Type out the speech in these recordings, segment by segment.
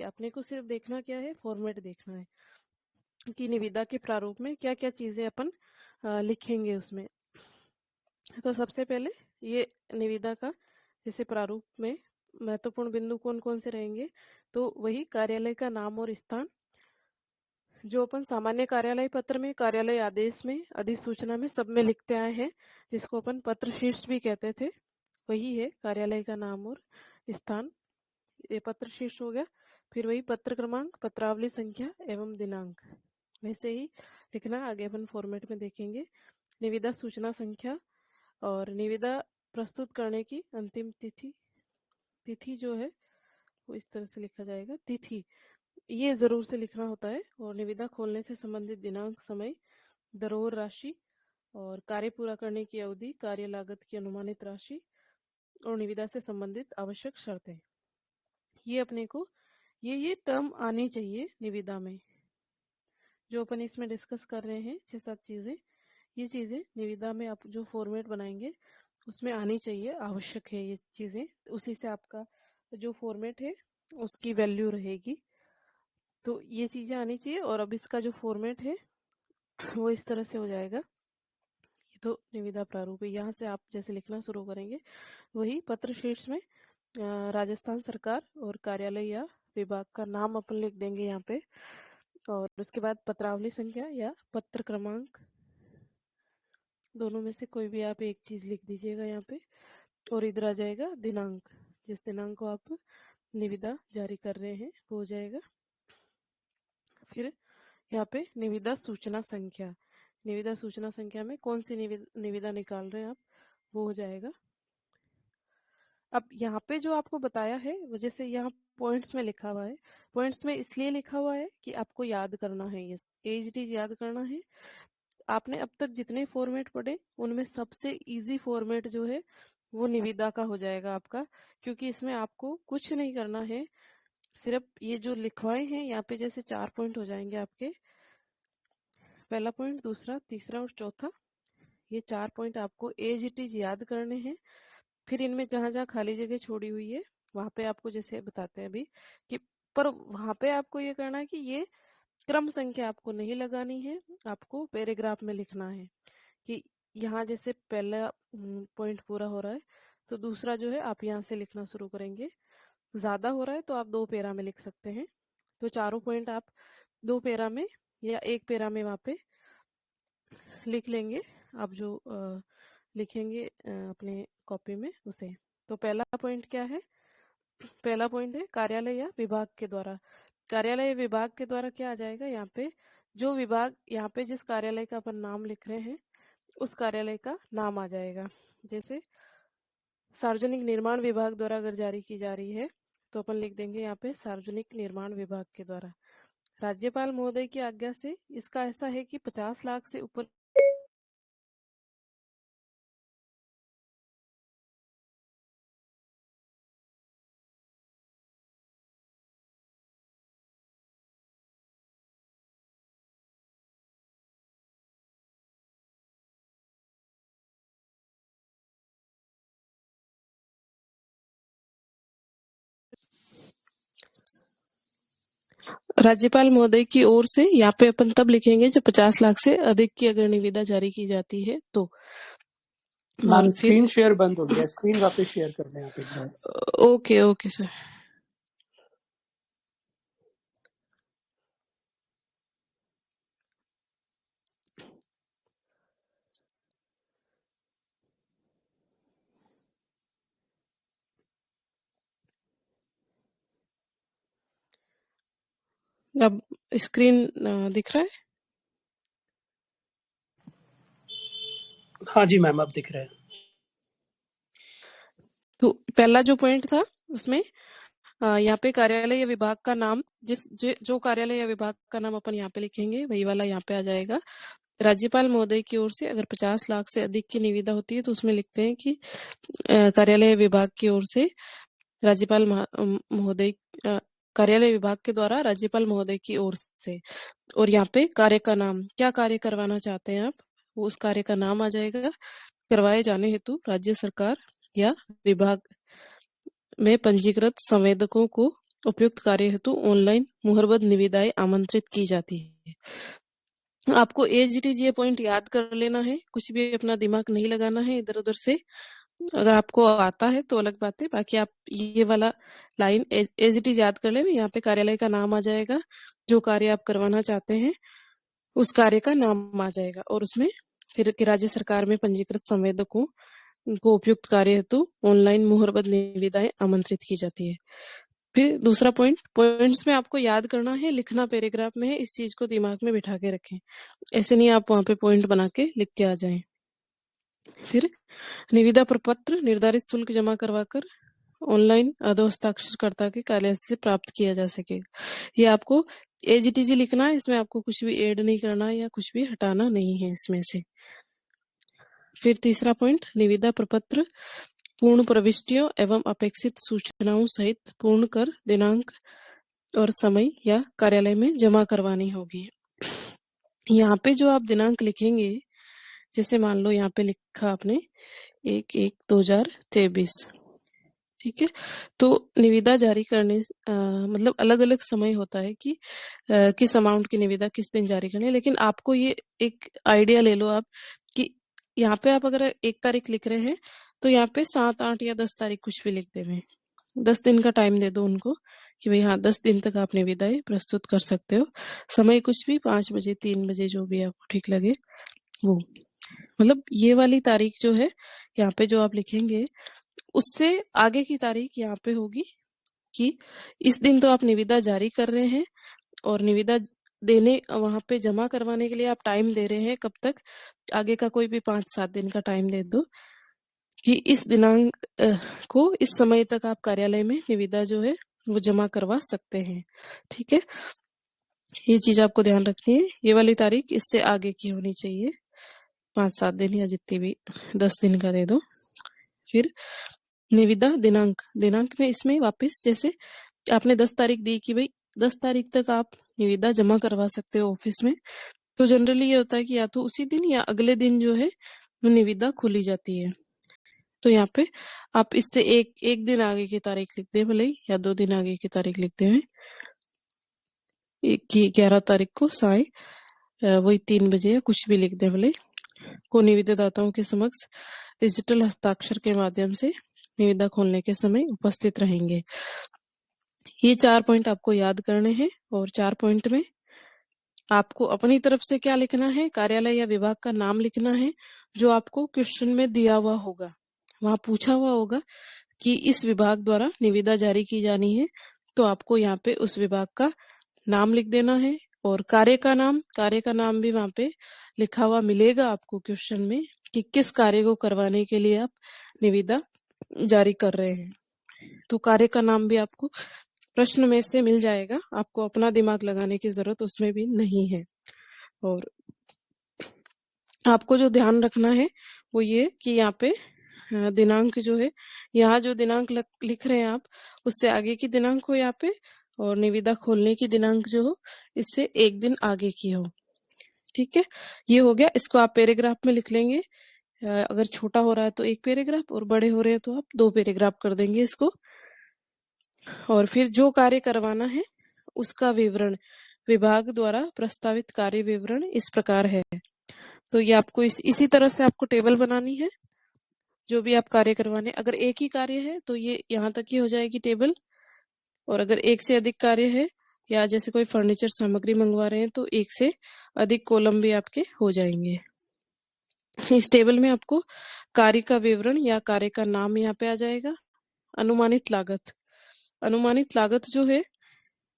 अपने को सिर्फ देखना क्या है, फॉर्मेट देखना है कि निविदा के प्रारूप में क्या क्या चीजें अपन लिखेंगे उसमें। तो सबसे पहले ये निविदा का जैसे प्रारूप में महत्वपूर्ण बिंदु कौन कौन से रहेंगे, तो वही कार्यालय का नाम और स्थान, जो अपन सामान्य कार्यालय पत्र में, कार्यालय आदेश में, अधिसूचना में सब में लिखते आए हैं, जिसको अपन पत्र शीर्ष भी कहते थे, वही है कार्यालय का नाम और स्थान, ये पत्र शीर्ष हो गया। फिर वही पत्र क्रमांक, पत्रावली संख्या एवं दिनांक, वैसे ही लिखना। आगे अपन फॉर्मेट में देखेंगे। निविदा सूचना संख्या और निविदा प्रस्तुत करने की अंतिम तिथि, तिथि जो है वो इस तरह से लिखा जाएगा, तिथि ये जरूर से लिखना होता है। और निविदा खोलने से संबंधित दिनांक, समय, धरोहर राशि और कार्य पूरा करने की अवधि, कार्य लागत की अनुमानित राशि और निविदा से संबंधित आवश्यक शर्तें, ये अपने को ये टर्म आनी चाहिए निविदा में। जो अपन इसमें डिस्कस कर रहे हैं 6-7 चीजें, ये चीजें निविदा में आप जो फॉर्मेट बनाएंगे उसमें आनी चाहिए, आवश्यक है ये चीजें। उसी से आपका जो फॉर्मेट है उसकी वैल्यू रहेगी। तो ये चीजें आनी चाहिए। और अब इसका जो फॉर्मेट है वो इस तरह से हो जाएगा। ये तो निविदा प्रारूप है। यहाँ से आप जैसे लिखना शुरू करेंगे वही पत्र शीर्ष में राजस्थान सरकार और कार्यालय या विभाग का नाम अपन लिख देंगे यहाँ पे। और उसके बाद पत्रावली संख्या या पत्र क्रमांक, दोनों में से कोई भी आप एक चीज लिख दीजिएगा यहाँ पे। और इधर आ जाएगा दिनांक, जिस दिनांक को आप निविदा जारी कर रहे हैं वो हो जाएगा। फिर यहाँ पे निविदा सूचना संख्या, निविदा सूचना संख्या में कौन सी निविदा निकाल रहे हैं आप, वो हो जाएगा। अब यहाँ पे जो आपको बताया है वो जैसे यहाँ पॉइंट्स में लिखा हुआ है, पॉइंट्स में इसलिए लिखा हुआ है कि आपको याद करना है, ये एज याद करना है। आपने अब तक जितने फॉर्मेट पढ़े उनमें सबसे इजी फॉर्मेट जो है वो निविदा का हो जाएगा आपका, क्योंकि इसमें आपको कुछ नहीं करना है, सिर्फ ये जो लिखवाए हैं यहाँ पे जैसे 4 पॉइंट हो जाएंगे आपके, पहला पॉइंट, दूसरा, तीसरा और चौथा, ये 4 पॉइंट आपको एज इट इज याद करने हैं। फिर इनमें जहां जहां खाली जगह छोड़ी हुई है वहां पे आपको जैसे बताते हैं अभी कि, पर वहां पे आपको ये करना है कि ये क्रम संख्या आपको नहीं लगानी है, आपको पैराग्राफ में लिखना है कि यहाँ जैसे पहला पॉइंट पूरा हो रहा है तो दूसरा जो है आप यहाँ से लिखना शुरू करेंगे। ज्यादा हो रहा है तो आप 2 पैरा में लिख सकते हैं। तो चारों पॉइंट आप 2 पैरा में या 1 पैरा में वहां पे लिख लेंगे, आप जो लिखेंगे अपने कॉपी में उसे। तो पहला पॉइंट क्या है, पहला पॉइंट है कार्यालय या विभाग के द्वारा। कार्यालय या विभाग के द्वारा क्या आ जाएगा यहाँ पे, जो विभाग यहाँ पे जिस कार्यालय का अपन नाम लिख रहे हैं उस कार्यालय का नाम आ जाएगा। जैसे सार्वजनिक निर्माण विभाग द्वारा अगर जारी की जा रही है तो अपन लिख देंगे यहाँ पे सार्वजनिक निर्माण विभाग के द्वारा। राज्यपाल महोदय की आज्ञा से इसका ऐसा है कि 50 लाख से ऊपर राज्यपाल महोदय की ओर से यहाँ पे अपन तब लिखेंगे जब 50 लाख से अधिक की अगर निविदा जारी की जाती है तो। मैम स्क्रीन शेयर बंद हो गया, स्क्रीन वापस शेयर कर दें आप एक बार। Okay okay sir. अब स्क्रीन दिख रहा है? हाँ जी मैम अब दिख रहा है। तो पहला जो पॉइंट था उसमें यहाँ पे कार्यालय या विभाग का नाम, जो कार्यालय या विभाग का नाम अपन यहाँ पे लिखेंगे वही वाला यहाँ पे आ जाएगा। राज्यपाल महोदय की ओर से अगर 50 लाख से अधिक की निविदा होती है तो उसमें लिखते हैं कि कार्यालय विभाग की ओर से राज्यपाल महोदय, कार्यालय विभाग के द्वारा राज्यपाल महोदय की ओर से। और यहाँ पे कार्य का नाम, क्या कार्य करवाना चाहते हैं आप, वो उस कार्य का नाम आ जाएगा। करवाए जाने हेतु राज्य सरकार या विभाग में पंजीकृत संवेदकों को उपयुक्त कार्य हेतु ऑनलाइन मुहरबद्ध निविदाएं आमंत्रित की जाती है। आपको एजीटीज ये पॉइंट याद कर लेना है, कुछ भी अपना दिमाग नहीं लगाना है इधर उधर से। अगर आपको आता है तो अलग बात है, बाकी आप ये वाला लाइन एजीटीज याद कर ले। यहाँ पे कार्यालय का नाम आ जाएगा, जो कार्य आप करवाना चाहते हैं उस कार्य का नाम आ जाएगा, और उसमें फिर राज्य सरकार में पंजीकृत संवेदकों को उपयुक्त कार्य हेतु ऑनलाइन मुहरबद्ध निविदाएं आमंत्रित की जाती है। फिर दूसरा पॉइंट्स में आपको याद करना है, लिखना पैराग्राफ में है, इस चीज को दिमाग में बिठा के रखें, ऐसे नहीं आप वहां पे पॉइंट बना के लिख के आ जाएं। फिर निविदा प्रपत्र निर्धारित शुल्क जमा करवाकर ऑनलाइन हस्ताक्षरकर्ता के कार्यालय से प्राप्त किया जा सके। ये आपको एजीटीजी लिखना है, इसमें आपको कुछ भी ऐड नहीं करना या कुछ भी हटाना नहीं है इसमें से। फिर तीसरा पॉइंट, निविदा प्रपत्र पूर्ण प्रविष्टियों एवं अपेक्षित सूचनाओं सहित पूर्ण कर दिनांक और समय या कार्यालय में जमा करवानी होगी। यहाँ पे जो आप दिनांक लिखेंगे, जैसे मान लो यहाँ पे लिखा आपने 1/1/2023, ठीक है, तो निविदा जारी करने मतलब अलग अलग समय होता है कि किस अमाउंट की निविदा किस दिन जारी करनी है, लेकिन आपको ये एक आइडिया ले लो आप कि यहाँ पे आप अगर 1 तारीख लिख रहे हैं तो यहाँ पे 7, 8 या 10 तारीख कुछ भी लिख देवे, 10 दिन का टाइम दे दो उनको कि भाई हाँ 10 दिन तक आप निविदाएं प्रस्तुत कर सकते हो। समय कुछ भी 5 बजे 3 बजे जो भी आपको ठीक लगे वो, मतलब ये वाली तारीख जो है यहाँ पे जो आप लिखेंगे उससे आगे की तारीख यहाँ पे होगी कि इस दिन तो आप निविदा जारी कर रहे हैं और निविदा देने वहां पे जमा करवाने के लिए आप टाइम दे रहे हैं, कब तक, आगे का कोई भी 5-7 दिन का टाइम दे दो कि इस दिनांक को इस समय तक आप कार्यालय में निविदा जो है वो जमा करवा सकते हैं। ठीक है, ये चीज आपको ध्यान रखनी है, ये वाली तारीख इससे आगे की होनी चाहिए, 5-7 दिन या जितनी भी 10 दिन का दे दो। फिर निविदा दिनांक में इसमें वापस जैसे आपने 10 तारीख दी कि भाई 10 तारीख तक आप निविदा जमा करवा सकते हो ऑफिस में, तो जनरली ये होता है कि या तो उसी दिन या अगले दिन जो है वो निविदा खोली जाती है। तो यहाँ पे आप इससे एक दिन आगे की तारीख लिख दे भले, या 2 दिन आगे की तारीख लिख दे, 11 तारीख को साय वही 3 बजे या कुछ भी लिख दे भले, को निविदादाताओं के समक्ष डिजिटल हस्ताक्षर के माध्यम से निविदा खोलने के समय उपस्थित रहेंगे। ये 4 पॉइंट आपको याद करने हैं, और 4 पॉइंट में आपको अपनी तरफ से क्या लिखना है, कार्यालय या विभाग का नाम लिखना है जो आपको क्वेश्चन में दिया हुआ होगा, वहां पूछा हुआ होगा कि इस विभाग द्वारा निविदा जारी की जानी है, तो आपको यहाँ पे उस विभाग का नाम लिख देना है, और कार्य का नाम भी वहां पे लिखा हुआ मिलेगा आपको क्वेश्चन में कि किस कार्य को करवाने के लिए आप निविदा जारी कर रहे हैं, तो कार्य का नाम भी आपको प्रश्न में से मिल जाएगा, आपको अपना दिमाग लगाने की जरूरत उसमें भी नहीं है। और आपको जो ध्यान रखना है वो ये कि यहाँ पे दिनांक जो है, यहाँ जो दिनांक लिख रहे हैं आप उससे आगे की दिनांक हो यहाँ पे, और निविदा खोलने की दिनांक जो हो इससे 1 दिन आगे की हो। ठीक है, ये हो गया, इसको आप पैराग्राफ में लिख लेंगे, अगर छोटा हो रहा है तो 1 पैराग्राफ, और बड़े हो रहे हैं तो आप 2 पैराग्राफ कर देंगे इसको। और फिर जो कार्य करवाना है उसका विवरण, विभाग द्वारा प्रस्तावित कार्य विवरण इस प्रकार है। तो ये आपको इसी तरह से आपको टेबल बनानी है, जो भी आप कार्य करवाने, अगर एक ही कार्य है तो ये यहाँ तक ही हो जाएगी टेबल, और अगर एक से अधिक कार्य है या जैसे कोई फर्नीचर सामग्री मंगवा रहे हैं तो 1 से अधिक कॉलम भी आपके हो जाएंगे। इस टेबल में आपको कार्य का विवरण या कार्य का नाम यहाँ पे आ जाएगा। अनुमानित लागत जो है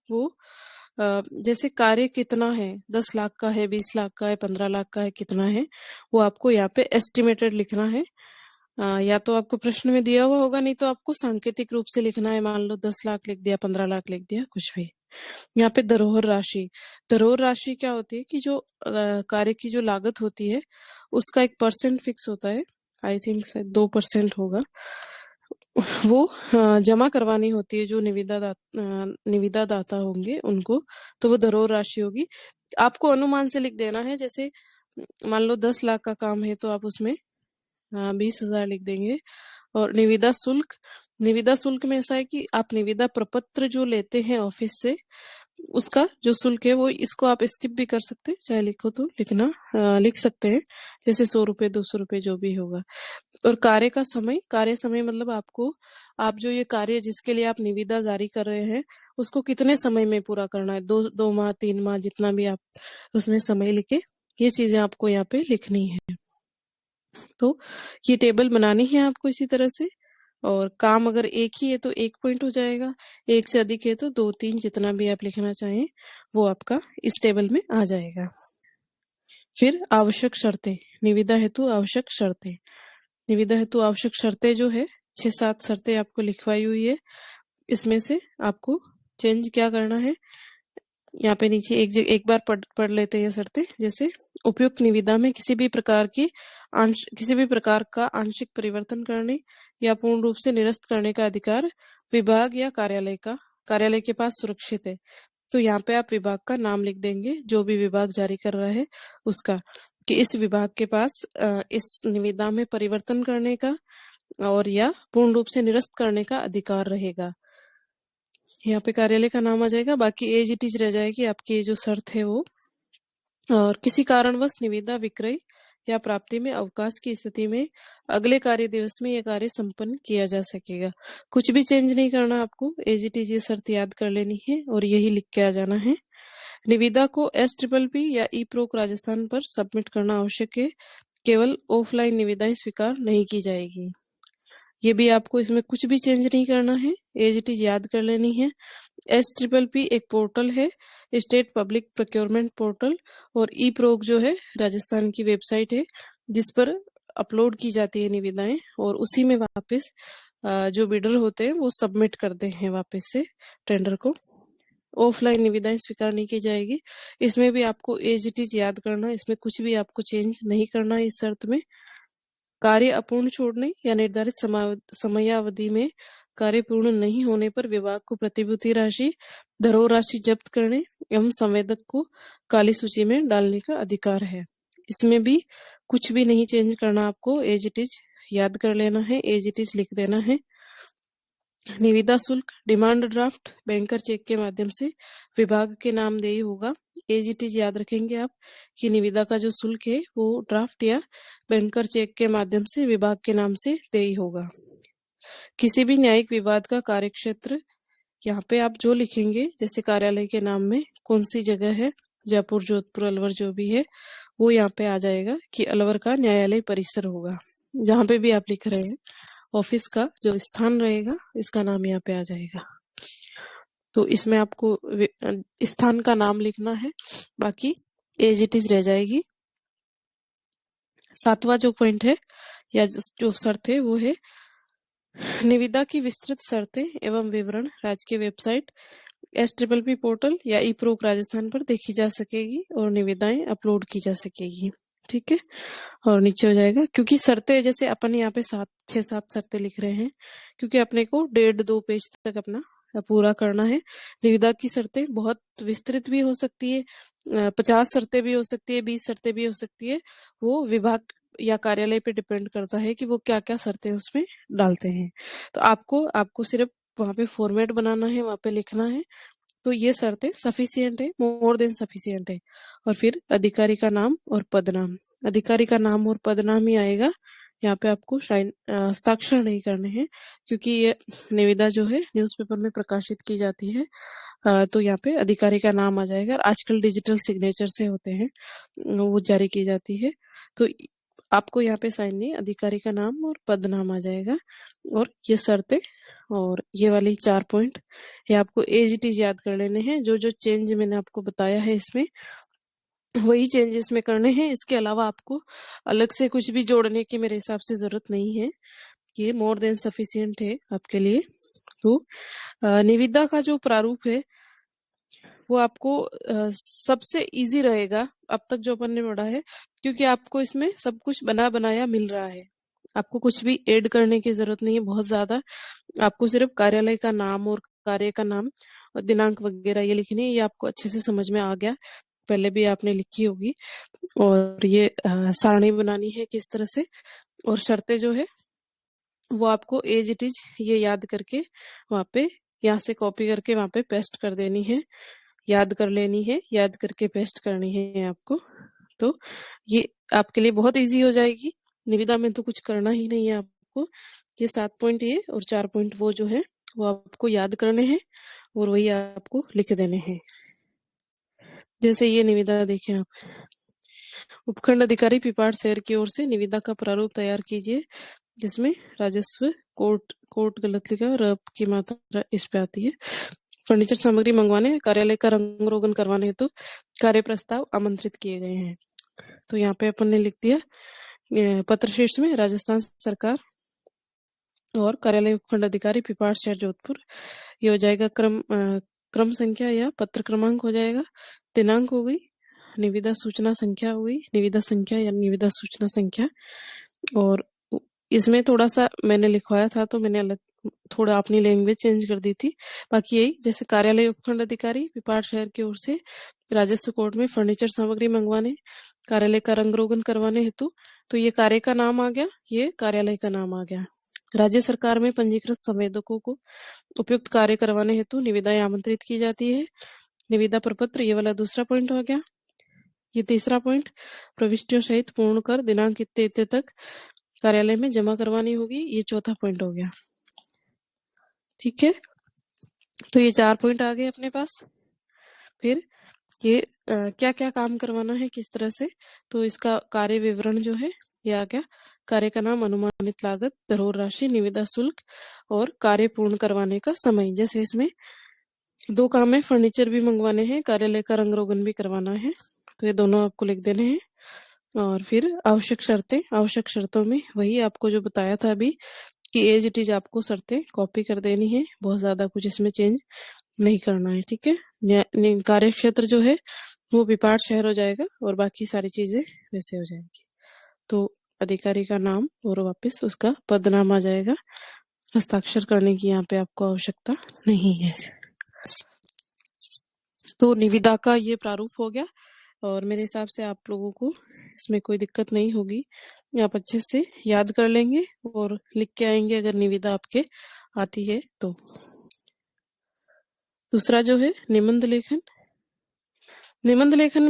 वो जैसे कार्य कितना है, 10 लाख का है, 20 लाख का है, 15 लाख का है, कितना है, वो आपको यहाँ पे एस्टिमेटेड लिखना है। या तो आपको प्रश्न में दिया हुआ होगा, नहीं तो आपको सांकेतिक रूप से लिखना है, मान लो 10 लाख लिख दिया, 15 लाख लिख दिया, कुछ भी। यहाँ पे धरोहर राशि क्या होती है कि जो कार्य की जो लागत होती है उसका 1% फिक्स होता है, आई थिंक 2% होगा, वो जमा करवानी होती है जो निविदा दाता होंगे उनको, तो वो धरोहर राशि होगी। आपको अनुमान से लिख देना है, जैसे मान लो 10 लाख का काम है तो आप उसमें 20,000 लिख देंगे, और निविदा शुल्क निविदा शुल्क में ऐसा है कि आप निविदा प्रपत्र जो लेते हैं ऑफिस से, उसका जो शुल्क है वो, इसको आप स्किप भी कर सकते हैं, चाहे लिखो तो लिख सकते हैं, जैसे 100 रुपए 200 रुपए जो भी होगा। और कार्य समय मतलब आप जो ये कार्य जिसके लिए आप निविदा जारी कर रहे हैं उसको कितने समय में पूरा करना है, 2 माह 3 माह, जितना भी आप उसमें समय लिखे, ये चीजें आपको यहाँ पे लिखनी है। तो ये टेबल बनानी है आपको इसी तरह से। और काम अगर एक ही है तो 1 पॉइंट हो जाएगा, एक से अधिक है तो 2 3, जितना भी आप लिखना चाहें वो आपका इस टेबल में आ जाएगा। फिर आवश्यक शर्तें, निविदा हेतु आवश्यक शर्तें। निविदा हेतु आवश्यक शर्तें जो है 6-7 शर्तें आपको लिखवाई हुई है। इसमें से आपको चेंज क्या करना है, यहाँ पे नीचे एक बार पढ़ लेते हैं शर्तें। जैसे उपयुक्त निविदा में किसी भी प्रकार का आंशिक परिवर्तन करने या पूर्ण रूप से निरस्त करने का अधिकार विभाग या कार्यालय के पास सुरक्षित है। तो यहाँ पे आप विभाग का नाम लिख देंगे, जो भी विभाग जारी कर रहा है उसका, कि इस विभाग के पास इस निविदा में परिवर्तन करने का और या पूर्ण रूप से निरस्त करने का अधिकार रहेगा। यहाँ पे कार्यालय का नाम आ जाएगा। बाकी एज इट इज रह जाएगी आपकी ये जो शर्त है वो। और किसी कारणवश निविदा विक्रय या प्राप्ति में अवकाश की स्थिति में अगले कार्य दिवस में यह कार्य संपन्न किया जा सकेगा। कुछ भी चेंज नहीं करना आपको, एज इट इज ये शर्त याद कर लेनी है और यही लिख के आ जाना है। निविदा को SPPP या ई-प्रोक राजस्थान पर सबमिट करना आवश्यक है, केवल ऑफलाइन निविदाएं स्वीकार नहीं की जाएगी। ये भी आपको इसमें कुछ भी चेंज नहीं करना है, एज इट इज याद कर लेनी है। SPPP एक पोर्टल है, स्टेट पब्लिक प्रोक्योरमेंट पोर्टल, और ई-प्रोक जो है राजस्थान की वेबसाइट है जिस पर अपलोड की जाती है निविदाएं, और उसी में वापस जो बिडर होते हैं वो सबमिट करते हैं वापस से टेंडर को। ऑफलाइन निविदाएं स्वीकार नहीं की जाएगी। इसमें भी आपको एज इट इज याद करना, इसमें कुछ भी आपको चेंज नहीं करना इस शर्त में। कार्य अपूर्ण छोड़ने या निर्धारित समयावधि में कार्य पूर्ण नहीं होने पर विभाग को प्रतिभूति राशि, धरोहर राशि जब्त करने एवं संवेदक को काली सूची में डालने का अधिकार है। इसमें भी कुछ भी नहीं चेंज करना आपको, एज इट इज याद कर लेना है, एज इट इज लिख देना है। निविदा शुल्क डिमांड ड्राफ्ट बैंकर चेक के माध्यम से विभाग के नामदेही होगा। एज इट इज याद रखेंगे आप कि निविदा का जो शुल्क है वो ड्राफ्ट या बैंकर चेक के माध्यम से विभाग के नाम से देय होगा। किसी भी न्यायिक विवाद का कार्यक्षेत्र, यहाँ पे आप जो लिखेंगे जैसे कार्यालय के नाम में कौन सी जगह है, जयपुर जोधपुर अलवर जो भी है वो यहाँ पे आ जाएगा कि अलवर का न्यायालय परिसर होगा। जहाँ पे भी आप लिख रहे हैं ऑफिस का जो स्थान रहेगा इसका नाम यहाँ पे आ जाएगा। तो इसमें आपको स्थान का नाम लिखना है, बाकी एज इट इज रह जाएगी। 7वां जो पॉइंट है या जो शर्त है वो है निविदा की विस्तृत शर्तें एवं विवरण राजकीय वेबसाइट SPPP पोर्टल या ई-प्रोक राजस्थान पर देखी जा सकेगी और निविदाएं अपलोड की जा सकेगी। ठीक है, और नीचे हो जाएगा क्योंकि शर्तें जैसे अपन यहाँ पे 6-7 शर्तें लिख रहे हैं क्योंकि अपने को 1.5-2 पेज तक अपना पूरा करना है। निविदा की शर्तें बहुत विस्तृत भी हो सकती है, 50 शर्तें भी हो सकती है, 20 शर्तें भी हो सकती है। वो विभाग या कार्यालय पे डिपेंड करता है कि वो क्या क्या शर्तें उसमें डालते हैं। तो आपको सिर्फ वहाँ पे फॉर्मेट बनाना है, वहाँ पे लिखना है। तो ये शर्तें सफिशिएंट है, मोर देन सफिशिएंट है। और फिर अधिकारी का नाम और पदनाम, अधिकारी का नाम और पदनाम ही आएगा। यहाँ पे आपको हस्ताक्षर नहीं करने हैं क्योंकि ये निविदा जो है न्यूज़पेपर में प्रकाशित की जाती है। तो यहाँ पे अधिकारी का नाम आ जाएगा। आजकल डिजिटल सिग्नेचर से होते हैं, वो जारी की जाती है। तो आपको यहाँ पे साइन नहीं, अधिकारी का नाम और पद नाम आ जाएगा। और ये शर्तें और ये वाली 4 पॉइंट ये आपको एज इट इज याद कर लेने हैं। जो जो चेंज मैंने आपको बताया है इसमें वही चेंजेस में करने हैं। इसके अलावा आपको अलग से कुछ भी जोड़ने की मेरे हिसाब से जरूरत नहीं है, ये मोर देन सफिशिएंट है आपके लिए। तो निविदा का जो प्रारूप है वो आपको सबसे इजी रहेगा अब तक जो अपन ने पढ़ा है, क्योंकि आपको इसमें सब कुछ बना बनाया मिल रहा है। आपको कुछ भी ऐड करने की जरूरत नहीं है बहुत ज्यादा। आपको सिर्फ कार्यालय का नाम और कार्य का नाम और दिनांक वगैरह ये लिखनी है। ये आपको अच्छे से समझ में आ गया, पहले भी आपने लिखी होगी। और ये सारणी बनानी है किस तरह से, और शर्तें जो है वो आपको एज इट इज ये याद करके वहाँ पे यहाँ से कॉपी करके वहाँ पे पेस्ट कर देनी है, याद कर लेनी है, याद करके पेस्ट करनी है आपको। तो ये आपके लिए बहुत इजी हो जाएगी। निविदा में तो कुछ करना ही नहीं है आपको। ये 7 पॉइंट ये और 4 पॉइंट वो जो है वो आपको याद करने हैं और वही आपको लिख देने हैं। जैसे ये निविदा देखें आप, उपखंड अधिकारी पिपाड़ शहर की ओर से निविदा का प्रारूप तैयार कीजिए जिसमें राजस्व कोर्ट गलत लिखा और की मात्रा इस पे आती है। फर्नीचर सामग्री मंगवाने, कार्यालय का रंग रोगन करवाने हेतु कार्य प्रस्ताव आमंत्रित किए गए हैं। तो यहाँ पे अपन ने लिख दिया पत्र शीर्ष में राजस्थान सरकार और कार्यालय उपखंड अधिकारी पिपाड़ शहर जोधपुर। ये हो जाएगा क्रम संख्या या पत्र क्रमांक हो जाएगा। दिनांक हो गई, निविदा सूचना संख्या हो गई, निविदा संख्या या निविदा सूचना संख्या। और इसमें थोड़ा सा मैंने लिखवाया था तो मैंने अलग थोड़ा अपनी लैंग्वेज चेंज कर दी थी। बाकी यही, जैसे कार्यालय उपखंड अधिकारी पिपाड़ शहर की ओर से राजस्व कोर्ट में फर्नीचर सामग्री मंगवाने, कार्यालय का रंग रोगन करवाने हेतु, तो ये कार्य का नाम आ गया, ये कार्यालय का नाम आ गया। राज्य सरकार में पंजीकृत संवेदकों को उपयुक्त कार्य करवाने हेतु निविदाएं आमंत्रित की जाती है। निविदा प्रपत्र, ये वाला दूसरा पॉइंट हो गया। ये तीसरा पॉइंट, प्रविष्टियों सहित पूर्ण कर दिनांक इतने तक कार्यालय में जमा करवानी होगी, ये चौथा पॉइंट हो गया। ठीक है, तो ये 4 पॉइंट आ गए अपने पास। फिर ये क्या क्या काम करवाना है किस तरह से, तो इसका कार्य विवरण जो है ये आ गया। कार्य का नाम, अनुमानित लागत, धरोहर राशि, निविदा शुल्क और कार्य पूर्ण करवाने का समय। जैसे इसमें 2 काम है, फर्नीचर भी मंगवाने हैं, कार्यालय का रंग रोगन भी करवाना है, तो ये दोनों आपको लिख देने हैं। और फिर आवश्यक शर्तें, आवश्यक शर्तों में वही आपको जो बताया था अभी कि एज इट इज आपको शर्तें कॉपी कर देनी है, बहुत ज्यादा कुछ इसमें चेंज नहीं करना है। ठीक है, कार्य क्षेत्र जो है वो पिपाड़ शहर हो जाएगा और बाकी सारी चीजें वैसे हो जाएंगी। तो अधिकारी का नाम और वापस उसका पद नाम आ जाएगा, हस्ताक्षर करने की यहाँ पे आपको आवश्यकता नहीं है। तो निविदा का ये प्रारूप हो गया और मेरे हिसाब से आप लोगों को इसमें कोई दिक्कत नहीं होगी, आप अच्छे से याद कर लेंगे और लिख के आएंगे अगर निविदा आपके आती है तो। दूसरा जो है निबंध लेखन। निबंध लेखन